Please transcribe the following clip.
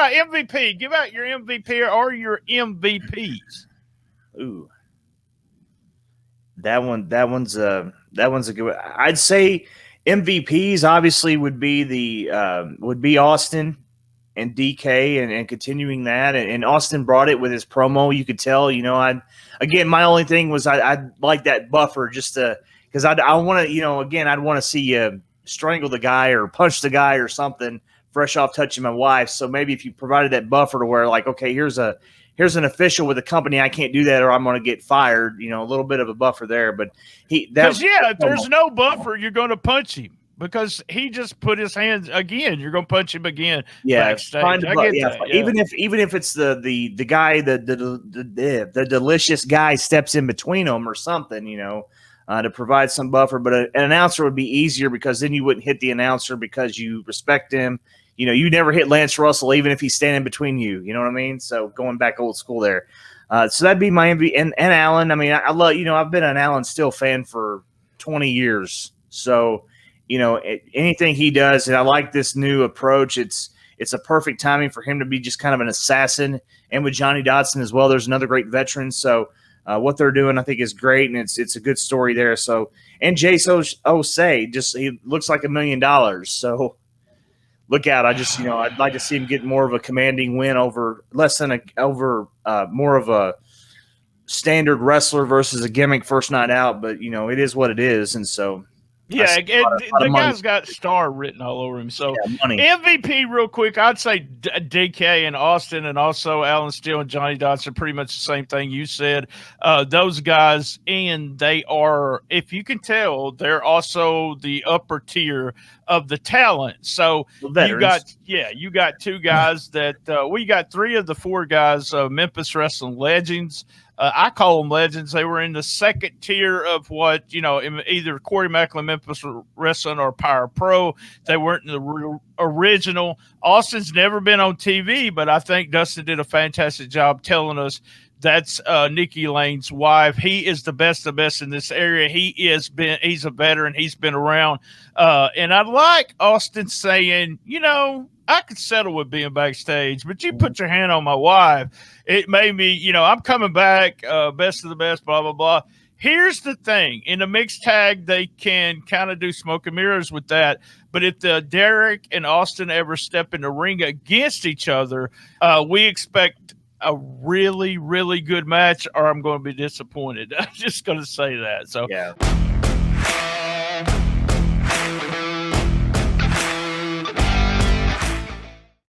right, MVP. Give out your MVP or your MVPs. Ooh, that one's a good one. I'd say MVPs obviously would be Austin and DK and continuing that, and Austin brought it with his promo. You could tell, my only thing was I'd like that buffer just to, because I want to, again, I'd want to see you strangle the guy or punch the guy or something fresh off touching my wife. So maybe if you provided that buffer to where, like, okay, here's an official with a company, I can't do that or I'm going to get fired, a little bit of a buffer there. But if there's no buffer, you're going to punch him because he just put his hands again. You're going to punch him again. Yeah. Backstage. I get that. Yeah. Even if it's the guy, the delicious guy steps in between them or something, to provide some buffer. But an announcer would be easier because then you wouldn't hit the announcer because you respect him. You never hit Lance Russell, even if he's standing between you. You know what I mean? So going back old school there. So that'd be my MVP. And Alan, I mean, I love, I've been an Alan Still fan for 20 years. So, anything he does, and I like this new approach. It's a perfect timing for him to be just kind of an assassin. And with Johnny Dotson as well, there's another great veteran. So what they're doing, I think, is great, and it's a good story there. So, and Jace Osei, he looks like $1 million. So look out! I'd like to see him get more of a commanding win over more of a standard wrestler versus a gimmick first night out. But it is what it is, and so. Yeah, the guy's got star written all over him. So MVP real quick, I'd say DK and Austin, and also Alan Steele and Johnny Dotson, pretty much the same thing you said. Those guys, and they are, if you can tell, they're also the upper tier of the talent. So you got two guys that we got three of the four guys, Memphis Wrestling legends. I call them legends. They were in the second tier of what, either Corey Macklin, Memphis Wrestling, or Power Pro. They weren't in the original. Austin's never been on TV, but I think Dustin did a fantastic job telling us that's Nikki Lane's wife. He is the best of best in this area. He's a veteran. He's been around. And I like Austin saying, I could settle with being backstage, but you put your hand on my wife. It made me, I'm coming back, best of the best, blah, blah, blah. Here's the thing. In the mixed tag, they can kind of do smoke and mirrors with that. But if Derek and Austin ever step in the ring against each other, we expect a really, really good match, or I'm going to be disappointed. I'm just going to say that. So, yeah.